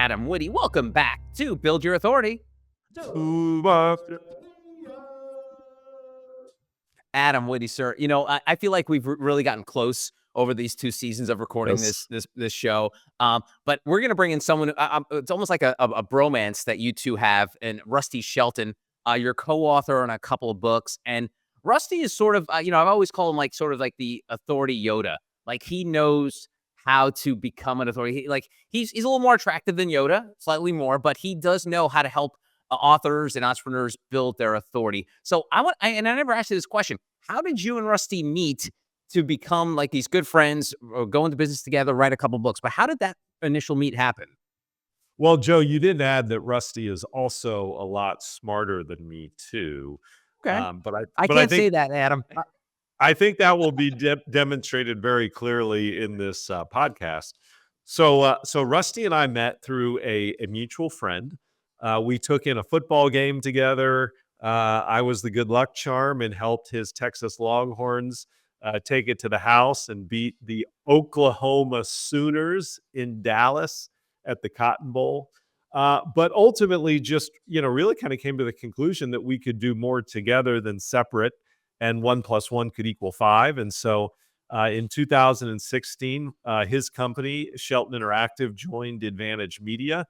Adam Witty. Welcome back to Build Your Authority. Adam Witty, sir. I feel like we've really gotten close over these 2 seasons of recording Yes. this show. But we're gonna bring in someone. It's almost like a bromance that you two have, and Rusty Shelton. You're co-author on a couple of books, and Rusty is sort of, I've always called him like sort of like the authority Yoda. Like he knows how to become an authority. He's a little more attractive than Yoda, slightly more, but he does know how to help authors and entrepreneurs build their authority. So I never asked you this question. How did you and Rusty meet to become like these good friends or go into business together, write a couple books? But how did that initial meet happen? Well, Joe, you didn't add that Rusty is also a lot smarter than me too. Okay. But I I but I can't say think that, Adam. I think that will be demonstrated very clearly in this podcast. So Rusty and I met through a mutual friend. We took in a football game together. I was the good luck charm and helped his Texas Longhorns take it to the house and beat the Oklahoma Sooners in Dallas at the Cotton Bowl. But ultimately, just really kind of came to the conclusion that we could do more together than separate, and 1 plus 1 could equal 5. And so, in 2016, his company Shelton Interactive joined Advantage Media,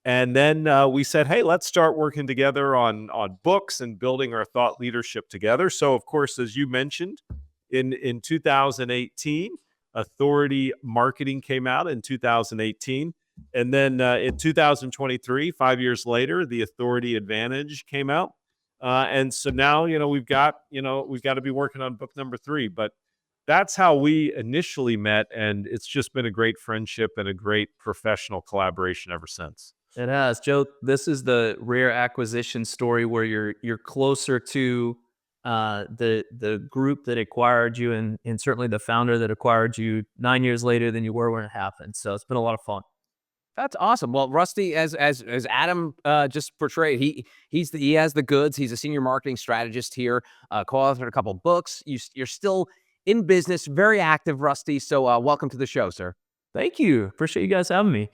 and then we said, "Hey, let's start working together on books and building our thought leadership together." So, of course, as you mentioned, in 2018, Authority Marketing came out in 2018. And then in 2023, 5 years later, the Authority Advantage came out. And so now, we've got to be working on book number 3. But that's how we initially met. And it's just been a great friendship and a great professional collaboration ever since. It has, Joe. This is the rare acquisition story where you're closer to the group that acquired you, and certainly the founder that acquired you 9 years later than you were when it happened. So it's been a lot of fun. That's awesome. Well, Rusty, as Adam just portrayed, he has the goods. He's a senior marketing strategist here. Co-authored a couple books. You're still in business, very active, Rusty. So welcome to the show, sir. Thank you. Appreciate you guys having me.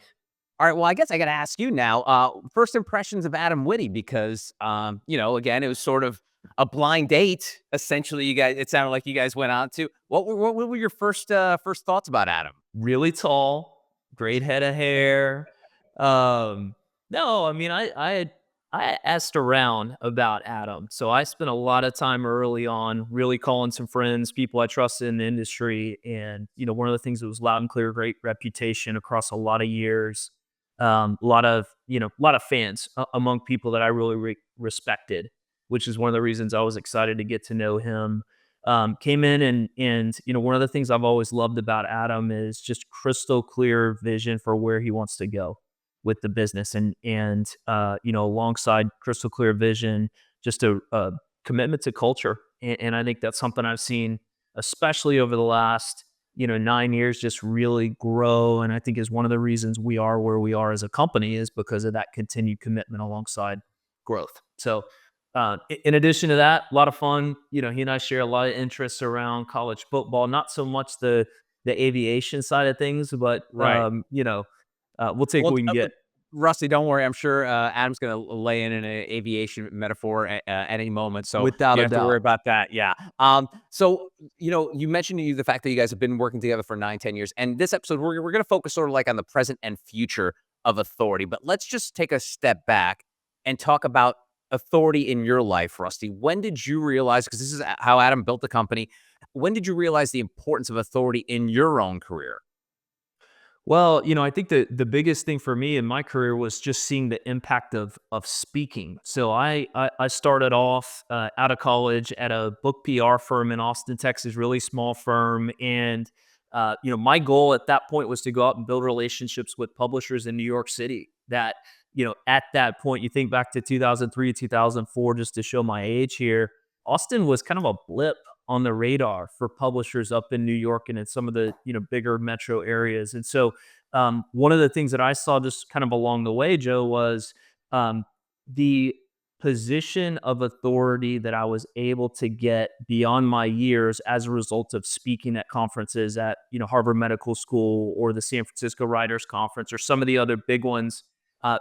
All right. Well, I guess I got to ask you now. First impressions of Adam Witty, because again, it was sort of a blind date. Essentially, it sounded like you guys went out to. What were your first thoughts about Adam? Really tall, great head of hair. No, I mean, I asked around about Adam. So I spent a lot of time early on really calling some friends, people I trusted in the industry. And, one of the things that was loud and clear, great reputation across a lot of years. A lot of fans among people that I really respected, which is one of the reasons I was excited to get to know him. Came in and one of the things I've always loved about Adam is just crystal clear vision for where he wants to go with the business, and alongside crystal clear vision, just a commitment to culture. And I think that's something I've seen, especially over the last 9 years, just really grow. And I think is one of the reasons we are where we are as a company is because of that continued commitment alongside growth. So in addition to that, a lot of fun. He and I share a lot of interests around college football, not so much the aviation side of things, but Right. we'll take what we can get. Rusty, don't worry. I'm sure Adam's going to lay in an aviation metaphor at any moment, so Without you a have to worry doubt. about that. Yeah. So you mentioned the fact that you guys have been working together for 10 years, and this episode we're going to focus sort of like on the present and future of authority. But let's just take a step back and talk about authority in your life, Rusty. When did you realize? Because this is how Adam built the company. When did you realize the importance of authority in your own career? Well, I think the biggest thing for me in my career was just seeing the impact of speaking. So I started off out of college at a book PR firm in Austin, Texas, really small firm. And, my goal at that point was to go out and build relationships with publishers in New York City that, at that point, you think back to 2003, 2004, just to show my age here, Austin was kind of a blip on the radar for publishers up in New York and in some of the bigger metro areas. And so one of the things that I saw just kind of along the way, Joe, was the position of authority that I was able to get beyond my years as a result of speaking at conferences at Harvard Medical School or the San Francisco Writers Conference or some of the other big ones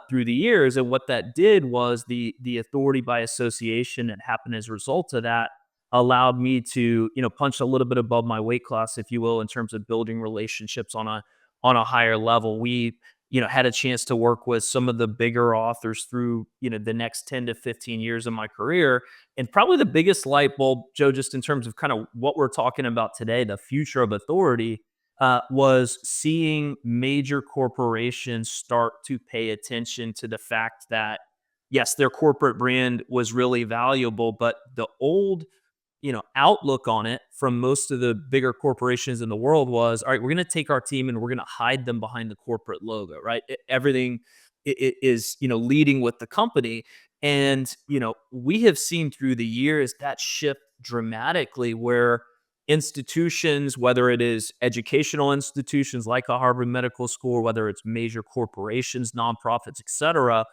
through the years. And what that did was the authority by association that happened as a result of that allowed me to, punch a little bit above my weight class, if you will, in terms of building relationships on a higher level. We, had a chance to work with some of the bigger authors through, the next 10 to 15 years of my career. And probably the biggest light bulb, Joe, just in terms of kind of what we're talking about today, the future of authority, was seeing major corporations start to pay attention to the fact that, yes, their corporate brand was really valuable, but the old outlook on it from most of the bigger corporations in the world was, all right, we're going to take our team and we're going to hide them behind the corporate logo, right? Everything is, leading with the company. And, we have seen through the years that shift dramatically where institutions, whether it is educational institutions like a Harvard Medical School, whether it's major corporations, nonprofits, et cetera,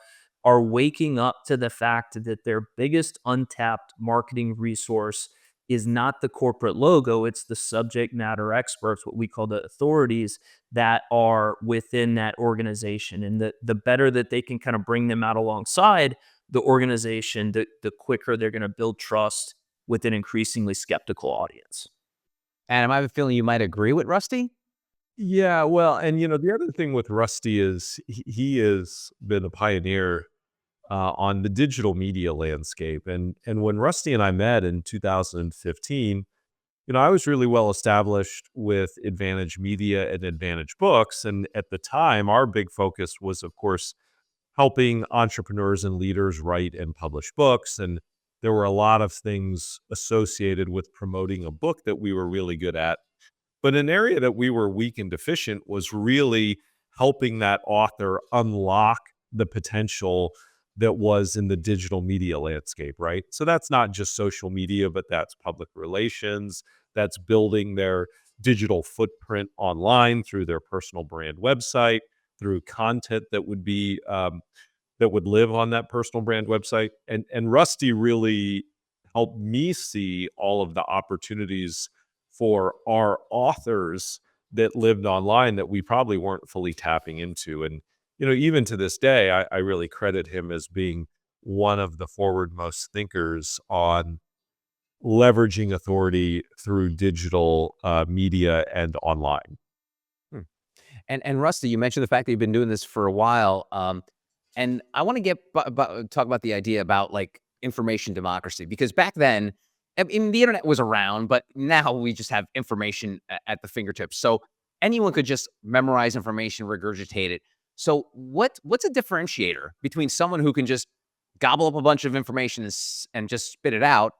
are waking up to the fact that their biggest untapped marketing resource is not the corporate logo, it's the subject matter experts, what we call the authorities that are within that organization. And the better that they can kind of bring them out alongside the organization, the quicker they're going to build trust with an increasingly skeptical audience. Adam, I have a feeling you might agree with Rusty. Yeah, well, and the other thing with Rusty is he has been a pioneer on the digital media landscape. And when Rusty and I met in 2015, I was really well established with Advantage Media and Advantage Books. And at the time, our big focus was, of course, helping entrepreneurs and leaders write and publish books. And there were a lot of things associated with promoting a book that we were really good at. But an area that we were weak and deficient was really helping that author unlock the potential that was in the digital media landscape, right? So that's not just social media, but that's public relations, that's building their digital footprint online through their personal brand website, through content that would be that would live on that personal brand website. And Rusty really helped me see all of the opportunities for our authors that lived online that we probably weren't fully tapping into. And even to this day, I really credit him as being one of the forward-most thinkers on leveraging authority through digital media and online. And Rusty, you mentioned the fact that you've been doing this for a while, and I want to talk about the idea about like information democracy, because back then, I mean, the internet was around, but now we just have information at the fingertips. So anyone could just memorize information, regurgitate it. So what's a differentiator between someone who can just gobble up a bunch of information and just spit it out,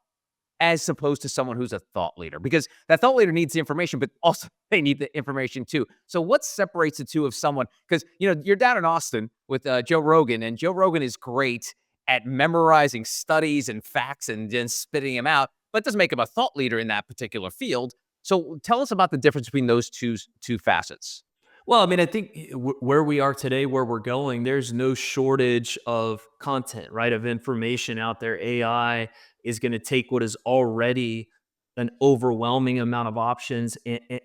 as opposed to someone who's a thought leader? Because that thought leader needs the information, but also they need the information too. So what separates the two of someone? Because you're down in Austin with Joe Rogan, and Joe Rogan is great at memorizing studies and facts and then spitting them out, but it doesn't make him a thought leader in that particular field. So tell us about the difference between those two facets. Well, I mean, I think where we are today, where we're going, there's no shortage of content, right? Of information out there. AI is going to take what is already an overwhelming amount of options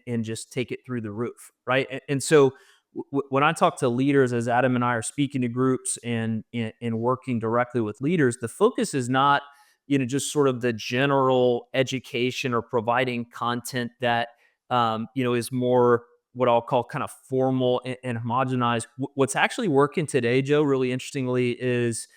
and just take it through the roof, right? And so when I talk to leaders, as Adam and I are speaking to groups and working directly with leaders, the focus is not, just sort of the general education or providing content that, is more what I'll call kind of formal and homogenized. What's actually working today, Joe, really interestingly, is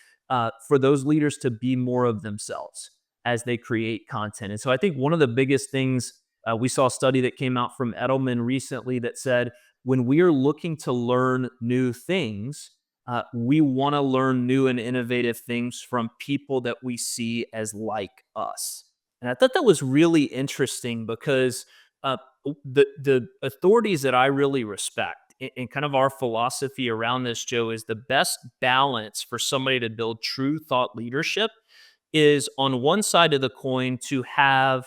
for those leaders to be more of themselves as they create content. And so I think one of the biggest things, we saw a study that came out from Edelman recently that said, when we are looking to learn new things, we want to learn new and innovative things from people that we see as like us. And I thought that was really interesting because the authorities that I really respect and kind of our philosophy around this, Joe, is the best balance for somebody to build true thought leadership is on one side of the coin to have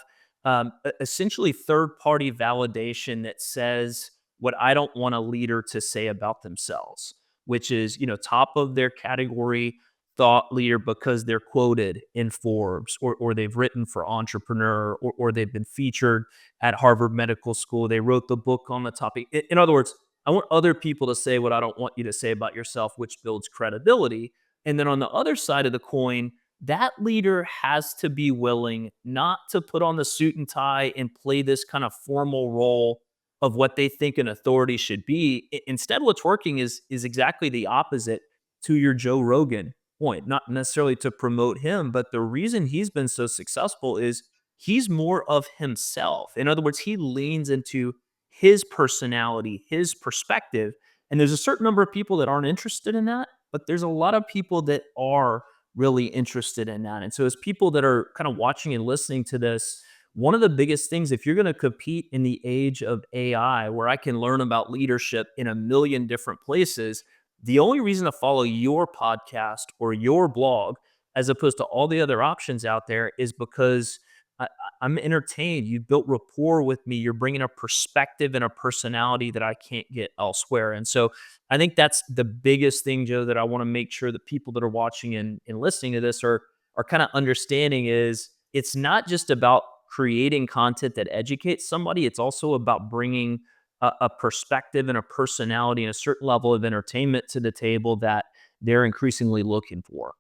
essentially third-party validation that says what I don't want a leader to say about themselves, which is, top of their category thought leader because they're quoted in Forbes or they've written for Entrepreneur or they've been featured at Harvard Medical School. They wrote the book on the topic. In other words, I want other people to say what I don't want you to say about yourself, which builds credibility. And then on the other side of the coin, that leader has to be willing not to put on the suit and tie and play this kind of formal role of what they think an authority should be. Instead, what's working is exactly the opposite to your Joe Rogan point. Not necessarily to promote him, but the reason he's been so successful is he's more of himself. In other words, he leans into his personality, his perspective. And there's a certain number of people that aren't interested in that, but there's a lot of people that are really interested in that. And so, as people that are kind of watching and listening to this, one of the biggest things, if you're going to compete in the age of AI, where I can learn about leadership in a million different places, the only reason to follow your podcast or your blog, as opposed to all the other options out there, is because I, I'm entertained. You built rapport with me. You're bringing a perspective and a personality that I can't get elsewhere. And so I think that's the biggest thing, Joe, that I want to make sure that people that are watching and listening to this are kind of understanding is it's not just about creating content that educates somebody. It's also about bringing a perspective and a personality and a certain level of entertainment to the table that they're increasingly looking for.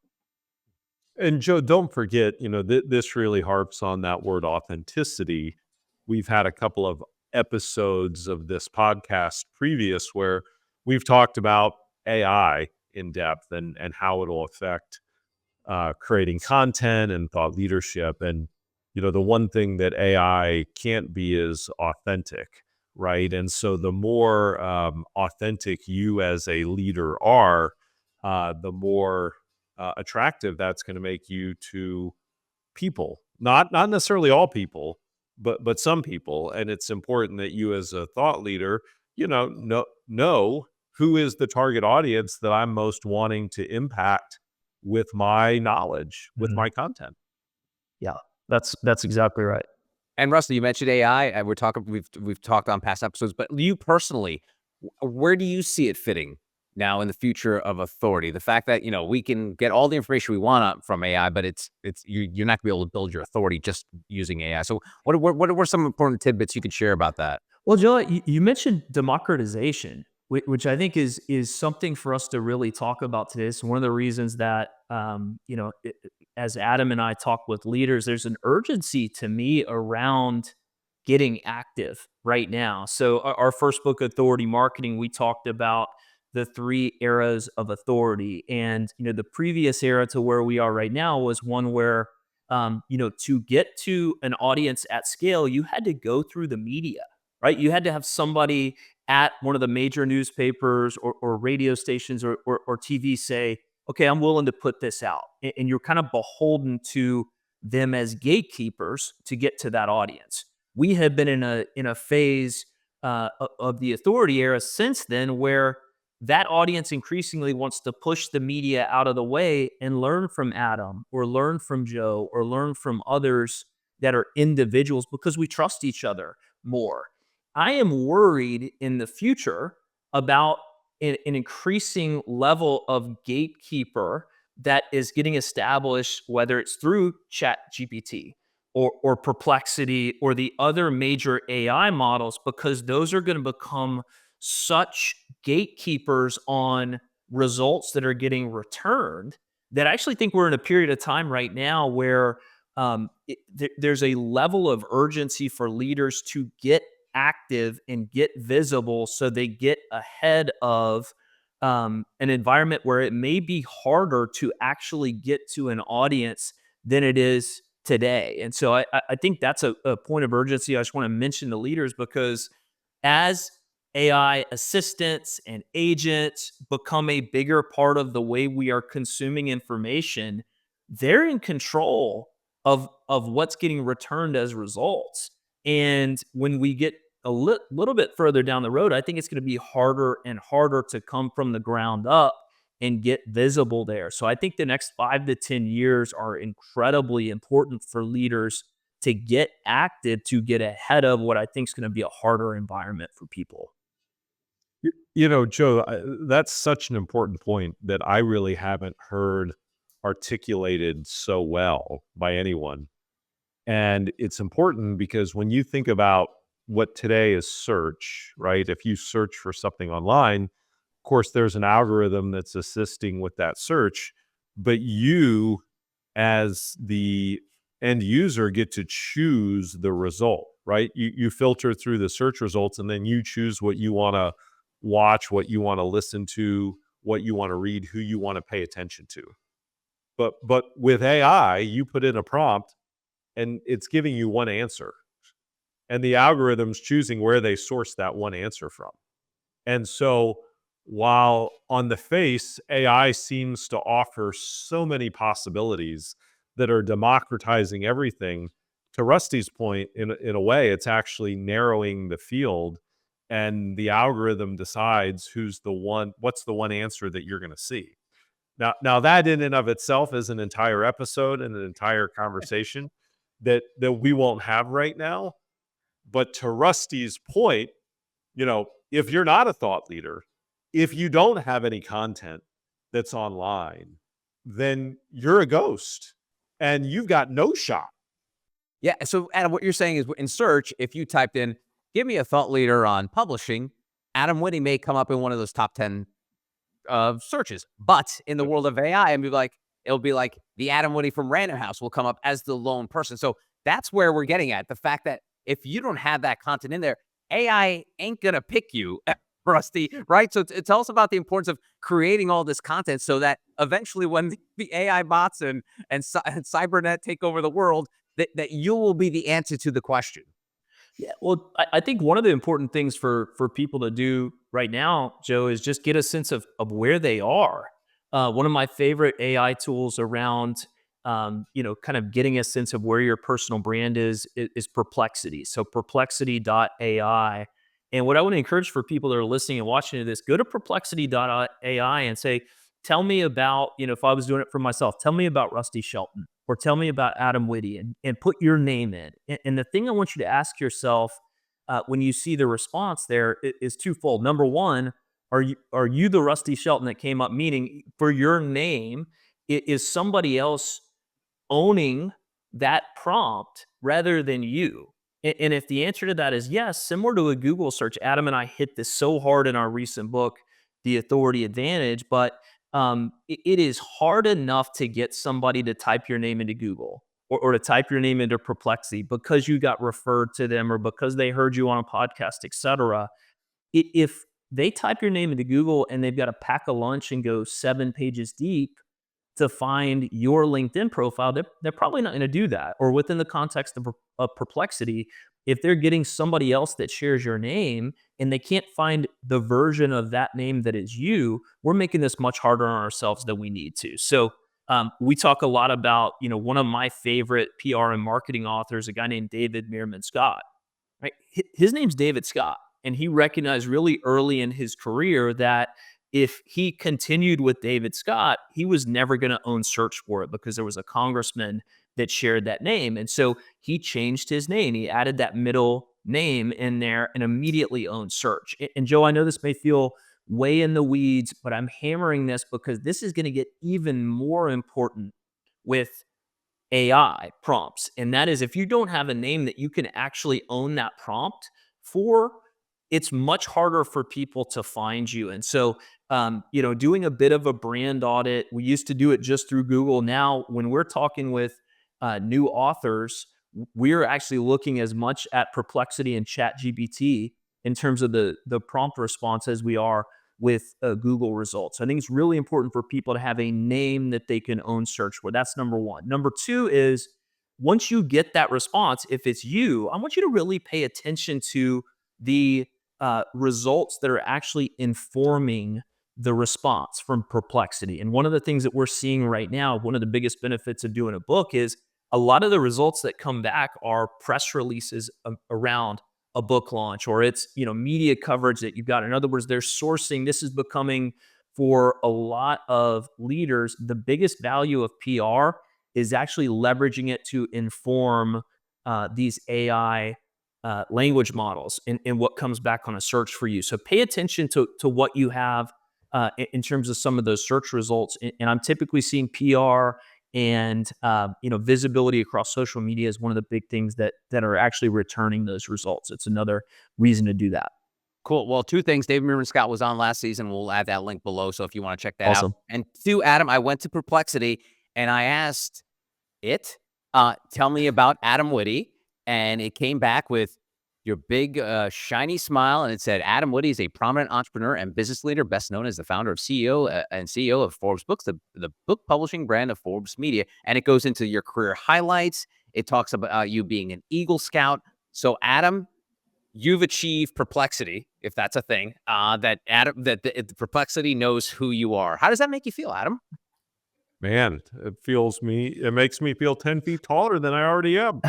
And Joe, don't forget, this really harps on that word authenticity. We've had a couple of episodes of this podcast previous where we've talked about AI in depth and how it'll affect creating content and thought leadership. And, the one thing that AI can't be is authentic, right? And so the more authentic you as a leader are, the more attractive that's going to make you to people. Not necessarily all people, but some people. And it's important that you, as a thought leader, know who is the target audience that I'm most wanting to impact with my knowledge, with my content. Yeah, that's exactly right. And Russell, you mentioned AI, and we've talked on past episodes, but you personally, where do you see it fitting now in the future of authority? The fact that we can get all the information we want from AI, but you're not gonna be able to build your authority just using AI. So what were some important tidbits you could share about that? Well, Joe, you mentioned democratization, which I think is something for us to really talk about today. It's one of the reasons that as Adam and I talk with leaders, there's an urgency to me around getting active right now. So our first book, Authority Marketing, we talked about the 3 eras of authority, and the previous era to where we are right now was one where to get to an audience at scale, you had to go through the media, right? You had to have somebody at one of the major newspapers or radio stations or TV say, okay, I'm willing to put this out. And you're kind of beholden to them as gatekeepers to get to that audience. We have been in a phase of the authority era since then where that audience increasingly wants to push the media out of the way and learn from Adam or learn from Joe or learn from others that are individuals because we trust each other more. I am worried in the future about an increasing level of gatekeeper that is getting established, whether it's through Chat GPT or Perplexity or the other major AI models, because those are going to become such gatekeepers on results that are getting returned that I actually think we're in a period of time right now where there's a level of urgency for leaders to get active and get visible so they get ahead of an environment where it may be harder to actually get to an audience than it is today. And so I think that's a point of urgency I just want to mention to leaders, because as AI assistants and agents become a bigger part of the way we are consuming information, they're in control of what's getting returned as results. And when we get a little bit further down the road, I think it's going to be harder and harder to come from the ground up and get visible there. So I think the next 5 to 10 years are incredibly important for leaders to get active, to get ahead of what I think is going to be a harder environment for people. Joe, that's such an important point that I really haven't heard articulated so well by anyone. And it's important because when you think about what today is search, right? If you search for something online, of course, there's an algorithm that's assisting with that search, but you, as the end user, get to choose the result, right? You filter through the search results, and then you choose what you want to watch, what you want to listen to, what you want to read, who you want to pay attention to. But with AI, you put in a prompt and it's giving you one answer, and the algorithm's choosing where they source that one answer from. And so while on the face, AI seems to offer so many possibilities that are democratizing everything, to Rusty's point, in a way, it's actually narrowing the field, and the algorithm decides what's the one answer that you're going to see. Now that in and of itself is an entire episode and an entire conversation that we won't have right now. But to Rusty's point, if you're not a thought leader, if you don't have any content that's online, then you're a ghost and you've got no shot. Yeah. So, Adam, what you're saying is in search, if you typed in, give me a thought leader on publishing, Adam Witty may come up in one of those top 10 searches. But in the world of AI, it'll be like the Adam Witty from Random House will come up as the lone person. So that's where we're getting at. The fact that if you don't have that content in there, AI ain't going to pick you, Rusty, right? So tell us about the importance of creating all this content so that eventually when the AI bots and cybernet take over the world, that you will be the answer to the question. Yeah, well, I think one of the important things for people to do right now, Joe, is just get a sense of where they are. One of my favorite AI tools around, kind of getting a sense of where your personal brand is Perplexity. So perplexity.ai. And what I want to encourage for people that are listening and watching to this, go to perplexity.ai and say, tell me about, if I was doing it for myself, tell me about Rusty Shelton or tell me about Adam Witty and put your name in. And the thing I want you to ask yourself when you see the response there is twofold. Number one, are you the Rusty Shelton that came up? Meaning for your name, is somebody else owning that prompt rather than you? And if the answer to that is yes, similar to a Google search, Adam and I hit this so hard in our recent book, The Authority Advantage, but it is hard enough to get somebody to type your name into Google or to type your name into Perplexity because you got referred to them or because they heard you on a podcast, etc. If they type your name into Google and they've got to pack a lunch and go 7 pages deep to find your LinkedIn profile, they're probably not going to do that. Or within the context of Perplexity, if they're getting somebody else that shares your name and they can't find the version of that name that is you, we're making this much harder on ourselves than we need to. So we talk a lot about, one of my favorite PR and marketing authors, a guy named David Meerman Scott. Right? His name's David Scott, and he recognized really early in his career that if he continued with David Scott, he was never going to own search for it because there was a congressman that shared that name. And so he changed his name. He added that middle name in there and immediately owned search. And Joe, I know this may feel way in the weeds, but I'm hammering this because this is going to get even more important with AI prompts. And that is if you don't have a name that you can actually own that prompt for, it's much harder for people to find you. And so, doing a bit of a brand audit, we used to do it just through Google. Now, when we're talking with new authors, we're actually looking as much at Perplexity and ChatGPT in terms of the prompt response as we are with Google results. I think it's really important for people to have a name that they can own search for. That's number one. Number two is once you get that response, if it's you, I want you to really pay attention to the results that are actually informing the response from Perplexity. And one of the things that we're seeing right now, one of the biggest benefits of doing a book is a lot of the results that come back are press releases around a book launch, or it's, media coverage that you've got. In other words, they're sourcing. This is becoming for a lot of leaders, the biggest value of PR is actually leveraging it to inform these AI language models and what comes back on a search for you. So pay attention to what you have in terms of some of those search results. And I'm typically seeing PR And visibility across social media is one of the big things that are actually returning those results. It's another reason to do that. Cool. Well, two things. David Meerman Scott was on last season. We'll add that link below. So if you want to check that out. Awesome. And two, Adam, I went to Perplexity and I asked it, tell me about Adam Witty. And it came back with your big, shiny smile. And it said, Adam Witty is a prominent entrepreneur and business leader, best known as the founder of CEO of Forbes Books, the book publishing brand of Forbes Media. And it goes into your career highlights. It talks about you being an Eagle Scout. So, Adam, you've achieved perplexity, if that's a thing, that the perplexity knows who you are. How does that make you feel, Adam? Man, it makes me feel 10 feet taller than I already am.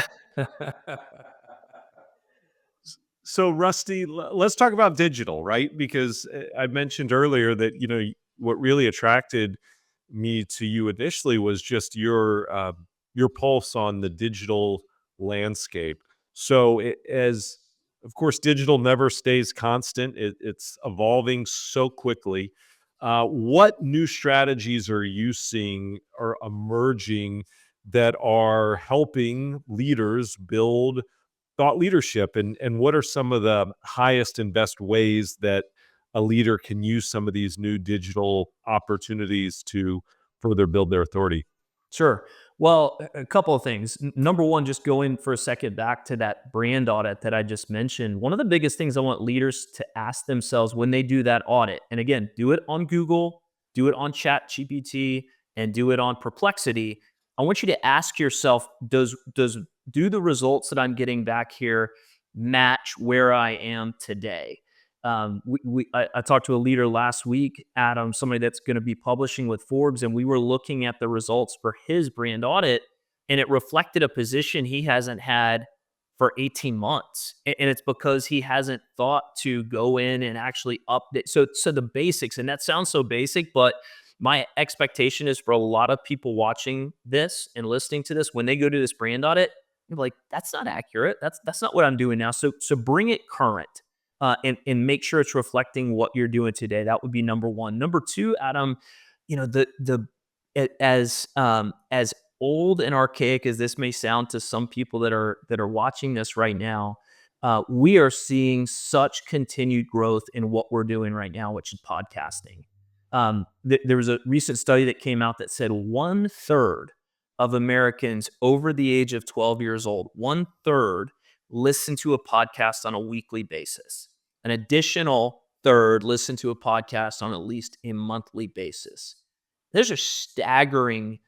So Rusty, let's talk about digital, right? Because I mentioned earlier that, what really attracted me to you initially was just your pulse on the digital landscape. So of course, digital never stays constant. It's evolving so quickly. What new strategies are you seeing are emerging that are helping leaders build thought leadership? And what are some of the highest and best ways that a leader can use some of these new digital opportunities to further build their authority? Sure. Well, a couple of things. Number one, just going for a second back to that brand audit that I just mentioned. One of the biggest things I want leaders to ask themselves when they do that audit, and again, do it on Google, do it on Chat GPT, and do it on Perplexity. I want you to ask yourself, do the results that I'm getting back here match where I am today? I talked to a leader last week, Adam, somebody that's going to be publishing with Forbes, and we were looking at the results for his brand audit, and it reflected a position he hasn't had for 18 months. And it's because he hasn't thought to go in and actually update. So the basics, and that sounds so basic, but my expectation is for a lot of people watching this and listening to this, when they go to this brand audit, you're like, that's not accurate. That's not what I'm doing now. So bring it current. And make sure it's reflecting what you're doing today. That would be number one. Number two, Adam, as old and archaic as this may sound to some people that are watching this right now, we are seeing such continued growth in what we're doing right now, which is podcasting. There was a recent study that came out that said 1/3 of Americans over the age of 12 years old, 1/3 listen to a podcast on a weekly basis. An additional third listen to a podcast on at least a monthly basis. Those are staggering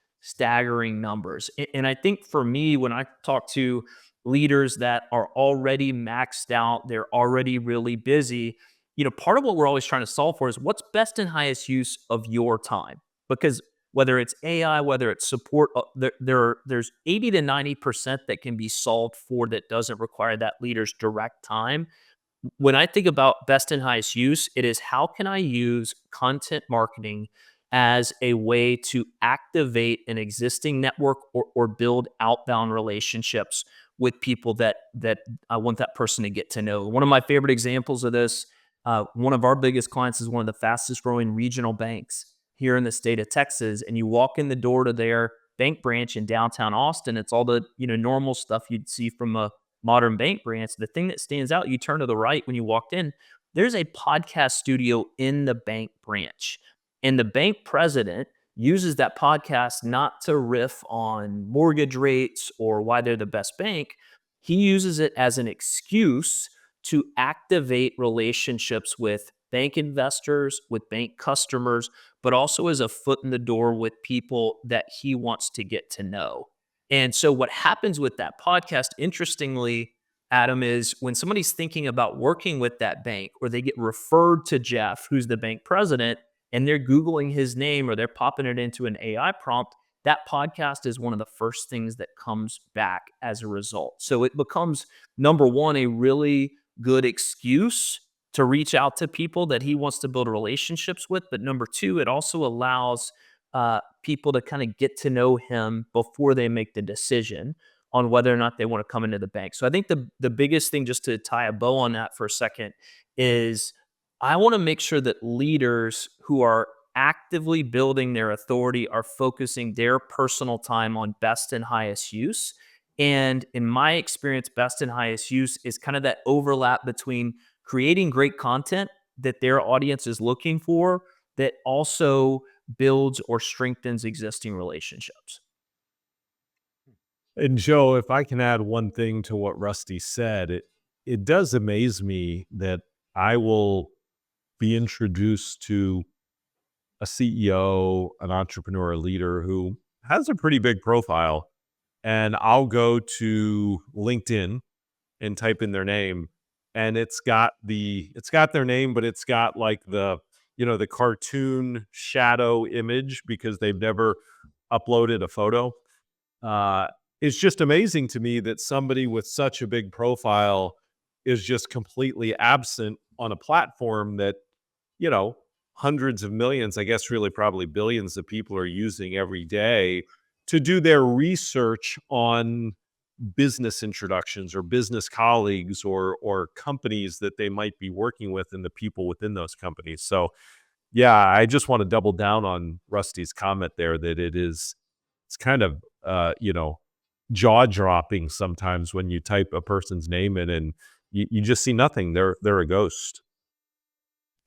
numbers. And I think for me, when I talk to leaders that are already maxed out, they're already really busy, part of what we're always trying to solve for is what's best and highest use of your time. Because whether it's AI, whether it's support, there's 80 to 90% that can be solved for that doesn't require that leader's direct time. When I think about best and highest use, it is how can I use content marketing as a way to activate an existing network or build outbound relationships with people that I want that person to get to know. One of my favorite examples of this, one of our biggest clients is one of the fastest growing regional banks here in the state of Texas. And you walk in the door to their bank branch in downtown Austin, it's all the normal stuff you'd see from a modern bank branch. The thing that stands out, you turn to the right when you walked in, there's a podcast studio in the bank branch. And the bank president uses that podcast not to riff on mortgage rates or why they're the best bank. He uses it as an excuse to activate relationships with bank investors, with bank customers, but also as a foot in the door with people that he wants to get to know. And so what happens with that podcast, interestingly, Adam, is when somebody's thinking about working with that bank or they get referred to Jeff, who's the bank president, and they're Googling his name or they're popping it into an AI prompt, that podcast is one of the first things that comes back as a result. So it becomes, number one, a really good excuse to reach out to people that he wants to build relationships with. But number two, it also allows people to kind of get to know him before they make the decision on whether or not they want to come into the bank. So I think the biggest thing, just to tie a bow on that for a second, is I want to make sure that leaders who are actively building their authority are focusing their personal time on best and highest use. And in my experience, best and highest use is kind of that overlap between creating great content that their audience is looking for that also builds or strengthens existing relationships. And Joe, if I can add one thing to what Rusty said, it does amaze me that I will be introduced to a CEO, an entrepreneur, a leader who has a pretty big profile, and I'll go to LinkedIn and type in their name, and it's got their name, but it's got like the cartoon shadow image because they've never uploaded a photo. uh, it's just amazing to me that somebody with such a big profile is just completely absent on a platform that, you know, hundreds of millions, I guess really probably billions of people are using every day to do their research on business introductions or business colleagues or companies that they might be working with and the people within those companies. So yeah, I just want to double down on Rusty's comment there that it's kind of jaw dropping sometimes when you type a person's name in and you just see nothing. They're a ghost.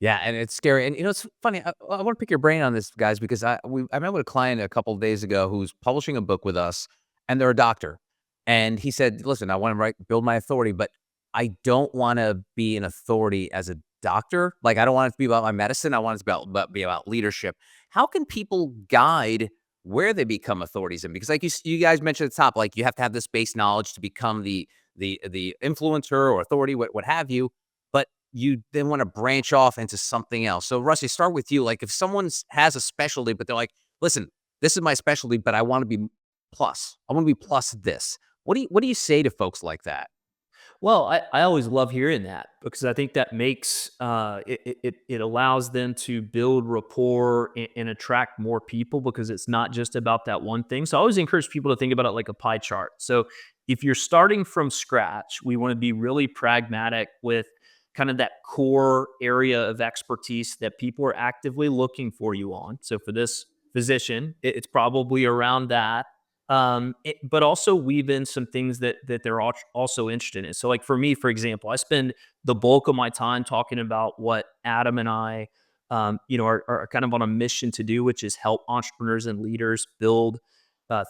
Yeah, and it's scary. And it's funny. I want to pick your brain on this, guys, because I met with a client a couple of days ago who's publishing a book with us, and they're a doctor, and he said, "Listen, I want to build my authority, but I don't want to be an authority as a doctor. Like, I don't want it to be about my medicine. I want it to be about leadership. How can people guide where they become authorities in? Because, like you guys mentioned at the top, like you have to have this base knowledge to become the influencer or authority, what have you, but you then want to branch off into something else. So, Rusty, start with you. Like, if someone has a specialty, but they're like, listen, this is my specialty, but I want to be plus. I want to be plus this. What do you say to folks like that? Well, I always love hearing that because I think that makes it allows them to build rapport and attract more people because it's not just about that one thing. So I always encourage people to think about it like a pie chart. So if you're starting from scratch, we want to be really pragmatic with kind of that core area of expertise that people are actively looking for you on. So for this physician, it's probably around that, but also weave in some things that they're also interested in. So, like for me, for example, I spend the bulk of my time talking about what Adam and I, are kind of on a mission to do, which is help entrepreneurs and leaders build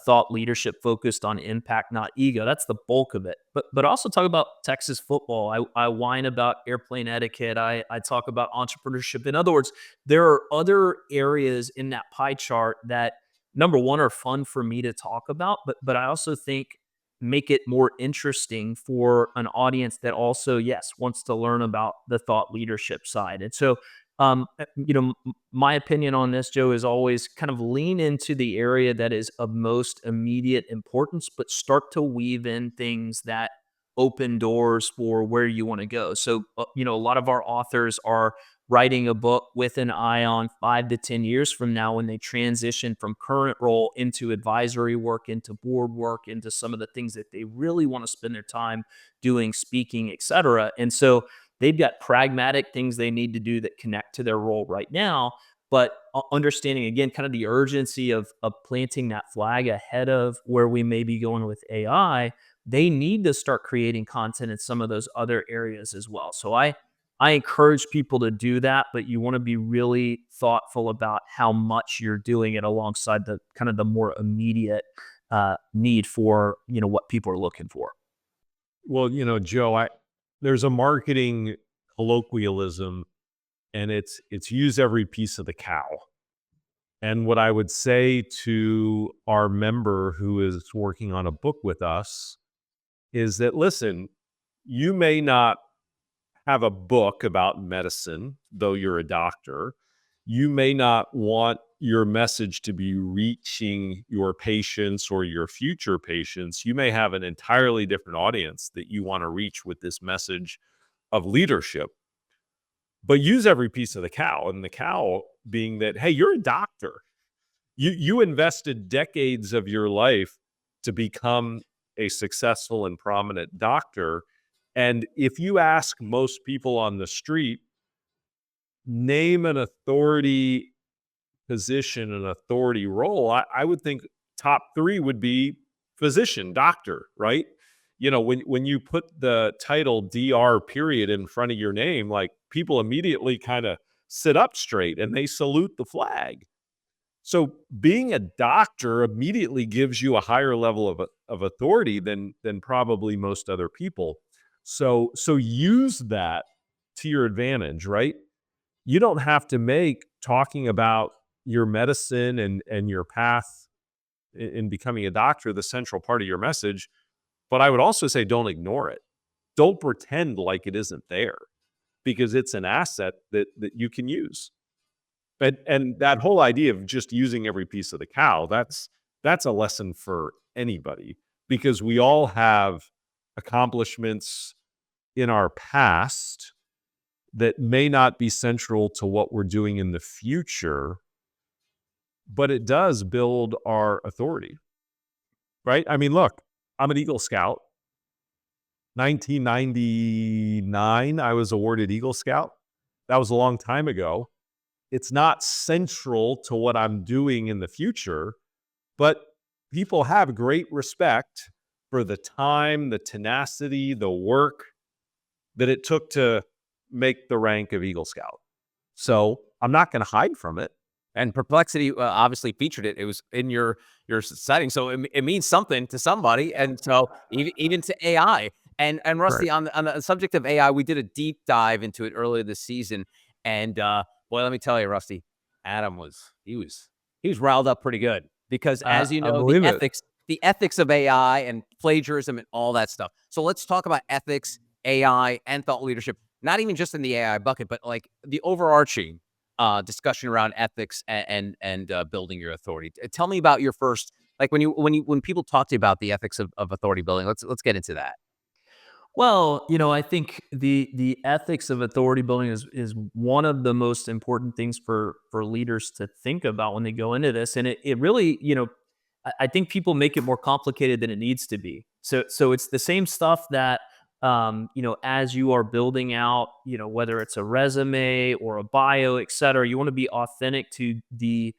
thought leadership focused on impact, not ego. That's the bulk of it. But also talk about Texas football. I whine about airplane etiquette. I talk about entrepreneurship. In other words, there are other areas in that pie chart that number one are fun for me to talk about, but I also think make it more interesting for an audience that also, yes, wants to learn about the thought leadership side. And so my opinion on this, Joe, is always kind of lean into the area that is of most immediate importance, but start to weave in things that open doors for where you want to go. So, a lot of our authors are writing a book with an eye on 5 to 10 years from now when they transition from current role into advisory work, into board work, into some of the things that they really want to spend their time doing, speaking, et cetera. And so they've got pragmatic things they need to do that connect to their role right now, but understanding again kind of the urgency of planting that flag ahead of where we may be going with AI, they need to start creating content in some of those other areas as well. So I encourage people to do that, but you want to be really thoughtful about how much you're doing it alongside the kind of the more immediate need for what people are looking for. Well, Joe, there's a marketing colloquialism, and it's use every piece of the cow. And what I would say to our member who is working on a book with us is that, listen, you may not have a book about medicine, though you're a doctor. You may not want your message to be reaching your patients or your future patients. You may have an entirely different audience that you want to reach with this message of leadership, but use every piece of the cow. And the cow being that, hey, you're a doctor. You invested decades of your life to become a successful and prominent doctor. And if you ask most people on the street, name an authority position, an authority role, I would think top 3 would be physician, doctor, right? When you put the title DR period in front of your name, like, people immediately kind of sit up straight and they salute the flag. So being a doctor immediately gives you a higher level of authority than probably most other people. So use that to your advantage, right? You don't have to make talking about your medicine and your path in becoming a doctor the central part of your message. But I would also say don't ignore it. Don't pretend like it isn't there, because it's an asset that you can use. And that whole idea of just using every piece of the cow, that's a lesson for anybody, because we all have accomplishments in our past that may not be central to what we're doing in the future, but it does build our authority, right? I mean, look, I'm an Eagle Scout. 1999, I was awarded Eagle Scout. That was a long time ago. It's not central to what I'm doing in the future, but people have great respect for the time, the tenacity, the work that it took to make the rank of Eagle Scout. So I'm not going to hide from it. And Perplexity obviously featured it. It was in your setting, so it means something to somebody. And so even to AI. And Right. Rusty, on the subject of AI, we did a deep dive into it earlier this season. And boy, let me tell you, Rusty, Adam was riled up pretty good, because, as you I know, believe it. the ethics of AI and plagiarism and all that stuff. So let's talk about ethics, AI, and thought leadership. Not even just in the AI bucket, but like the overarching discussion around ethics and building your authority. Tell me about your first, like, when people talk to you about the ethics of authority building. Let's get into that. Well, I think the ethics of authority building is one of the most important things for leaders to think about when they go into this. And it really, I think people make it more complicated than it needs to be. So it's the same stuff that as you are building out, whether it's a resume or a bio, et cetera, you want to be authentic to the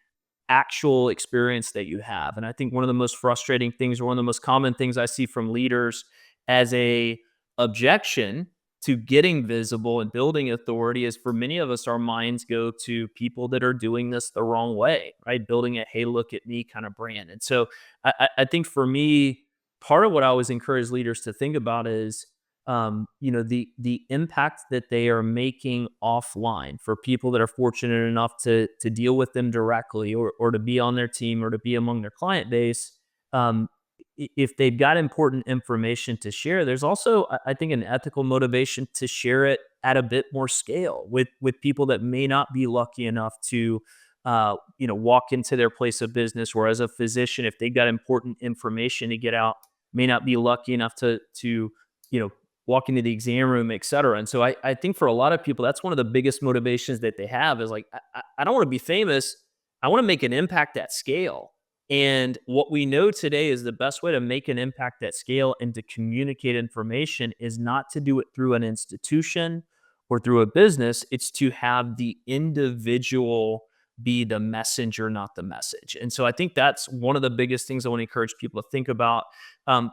actual experience that you have. And I think one of the most frustrating things, or one of the most common things I see from leaders as a objection to getting visible and building authority, is for many of us, our minds go to people that are doing this the wrong way, right? Building a hey, look at me kind of brand. And so I think for me, part of what I always encourage leaders to think about is the impact that they are making offline for people that are fortunate enough to deal with them directly, or to be on their team, or to be among their client base. um, if they've got important information to share, there's also, I think, an ethical motivation to share it at a bit more scale with people that may not be lucky enough to walk into their place of business. Or as a physician, if they got important information to get out, may not be lucky enough to you know walk into the exam room, et cetera. And so I think for a lot of people, that's one of the biggest motivations that they have, is like, I don't want to be famous. I want to make an impact at scale. And what we know today is the best way to make an impact at scale and to communicate information is not to do it through an institution or through a business. It's to have the individual be the messenger, not the message. And so I think that's one of the biggest things I want to encourage people to think about.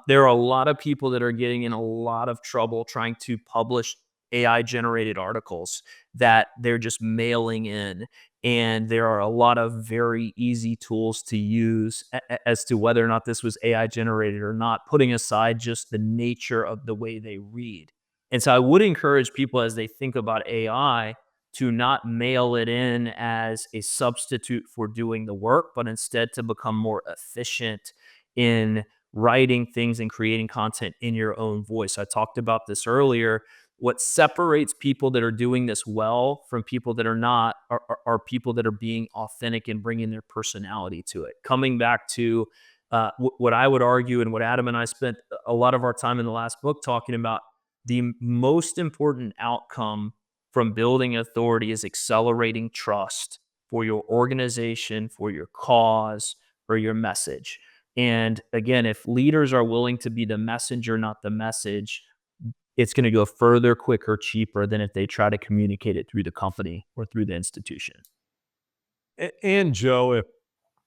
There are a lot of people that are getting in a lot of trouble trying to publish AI generated articles that they're just mailing in. And there are a lot of very easy tools to use as to whether or not this was AI generated or not, putting aside just the nature of the way they read. And so I would encourage people, as they think about AI, to not mail it in as a substitute for doing the work, but instead to become more efficient in writing things and creating content in your own voice. I talked about this earlier. What separates people that are doing this well from people that are not are people that are being authentic and bringing their personality to it. Coming back to what I would argue, and what Adam and I spent a lot of our time in the last book talking about, the most important outcome from building authority is accelerating trust for your organization, for your cause, for your message. And again, if leaders are willing to be the messenger, not the message, it's going to go further, quicker, cheaper than if they try to communicate it through the company or through the institution. And Joe,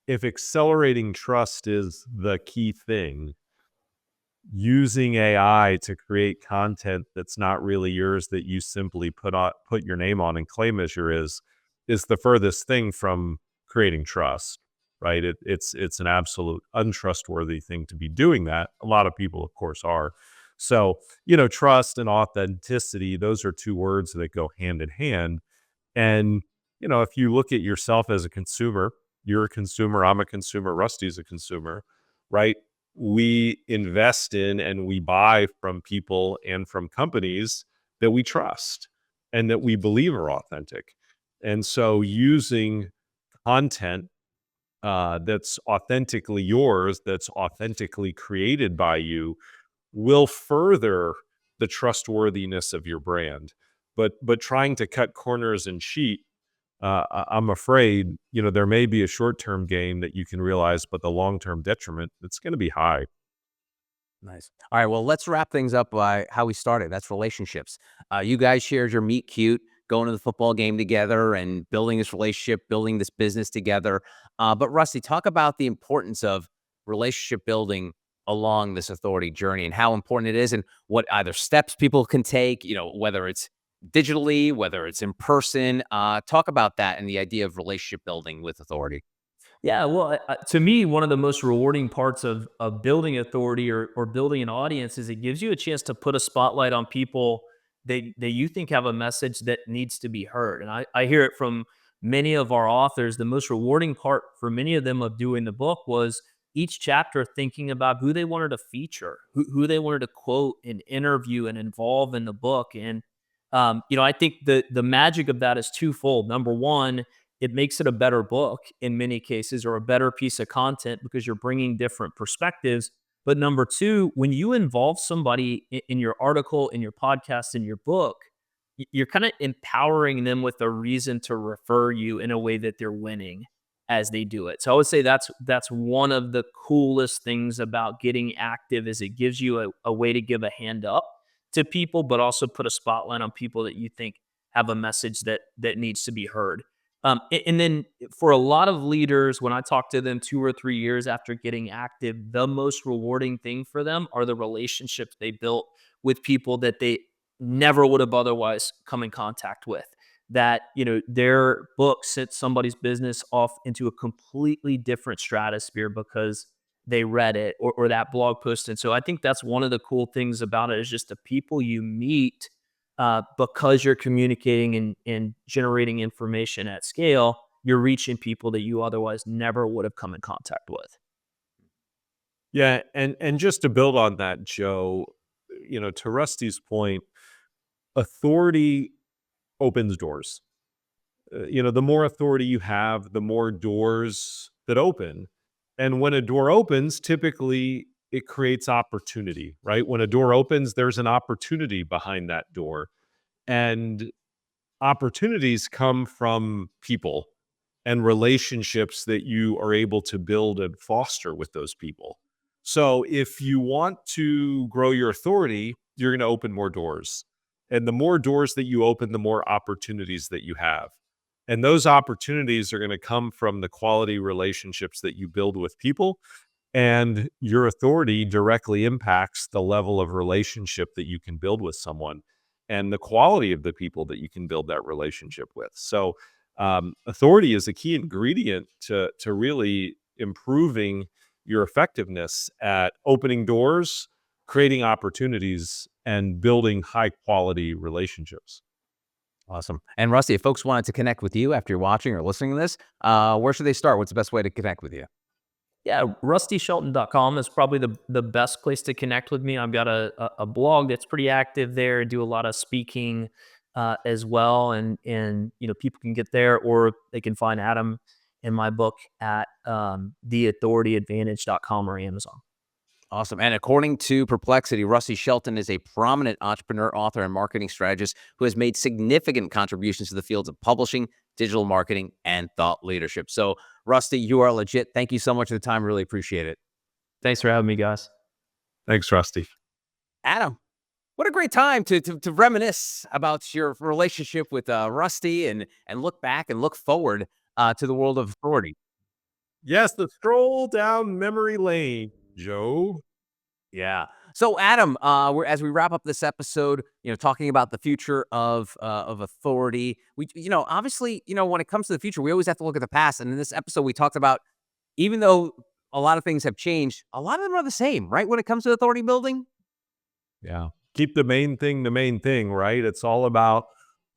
if accelerating trust is the key thing, using AI to create content that's not really yours, that you simply put your name on and claim as your is the furthest thing from creating trust, right? It's an absolute untrustworthy thing to be doing that. A lot of people, of course, are. So, trust and authenticity, those are two words that go hand in hand. And, if you look at yourself as a consumer, you're a consumer, I'm a consumer, Rusty's a consumer, right? We invest in and we buy from people and from companies that we trust and that we believe are authentic. And so using content that's authentically yours, that's authentically created by you, will further the trustworthiness of your brand. But trying to cut corners and cheat, I'm afraid, there may be a short-term gain that you can realize, but the long-term detriment, it's going to be high. Nice. All right. Well, let's wrap things up by how we started. That's relationships. You guys shared your meet cute, going to the football game together and building this relationship, building this business together. But Rusty, talk about the importance of relationship building along this authority journey and how important it is and what either steps people can take, whether it's digitally, whether it's in person. Talk about that and the idea of relationship building with authority. Yeah, well, to me, one of the most rewarding parts of building authority or building an audience is it gives you a chance to put a spotlight on people that you think have a message that needs to be heard. And I hear it from many of our authors. The most rewarding part for many of them of doing the book was each chapter thinking about who they wanted to feature, who they wanted to quote and interview and involve in the book. And I think the magic of that is twofold. Number one, it makes it a better book in many cases or a better piece of content because you're bringing different perspectives. But number two, when you involve somebody in your article, in your podcast, in your book, you're kind of empowering them with a reason to refer you in a way that they're winning as they do it. So I would say that's one of the coolest things about getting active is it gives you a way to give a hand up to people, but also put a spotlight on people that you think have a message that needs to be heard. And then for a lot of leaders, when I talk to them 2 or 3 years after getting active, the most rewarding thing for them are the relationships they built with people that they never would have otherwise come in contact with. That, their book sent somebody's business off into a completely different stratosphere because they read it or that blog post. And so I think that's one of the cool things about it is just the people you meet because you're communicating and generating information at scale, you're reaching people that you otherwise never would have come in contact with. Yeah, and just to build on that, Joe, to Rusty's point, authority opens doors. The more authority you have, the more doors that open. And when a door opens, typically it creates opportunity, right? When a door opens, there's an opportunity behind that door. And opportunities come from people and relationships that you are able to build and foster with those people. So if you want to grow your authority, you're going to open more doors. And the more doors that you open, the more opportunities that you have. And those opportunities are going to come from the quality relationships that you build with people. And your authority directly impacts the level of relationship that you can build with someone and the quality of the people that you can build that relationship with. So, authority is a key ingredient to really improving your effectiveness at opening doors, creating opportunities, and building high quality relationships. Awesome. And Rusty, if folks wanted to connect with you after you're watching or listening to this, where should they start? What's the best way to connect with you? Yeah, rustyshelton.com is probably the best place to connect with me. I've got a blog that's pretty active there. I do a lot of speaking as well, and people can get there, or they can find Adam in my book at theauthorityadvantage.com or Amazon. Awesome. And according to Perplexity, Rusty Shelton is a prominent entrepreneur, author, and marketing strategist who has made significant contributions to the fields of publishing, digital marketing, and thought leadership. So, Rusty, you are legit. Thank you so much for the time. Really appreciate it. Thanks for having me, guys. Thanks, Rusty. Adam, what a great time to reminisce about your relationship with Rusty and look back and look forward. to the world of authority. Yes, the stroll down memory lane, Joe. Yeah. So, Adam, as we wrap up this episode, talking about the future of authority, obviously, when it comes to the future, we always have to look at the past. And in this episode, we talked about, even though a lot of things have changed, a lot of them are the same, right? When it comes to authority building. Yeah. Keep the main thing, right? It's all about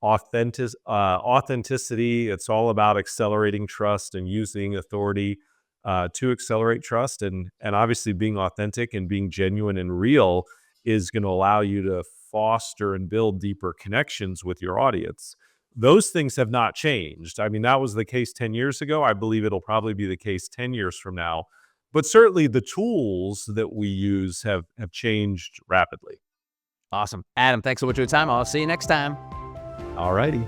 authenticity. It's all about accelerating trust and using authority to accelerate trust. And obviously being authentic and being genuine and real is going to allow you to foster and build deeper connections with your audience. Those things have not changed. I mean, that was the case 10 years ago. I believe it'll probably be the case 10 years from now. But certainly the tools that we use have changed rapidly. Awesome. Adam, thanks so much for your time. I'll see you next time. All righty.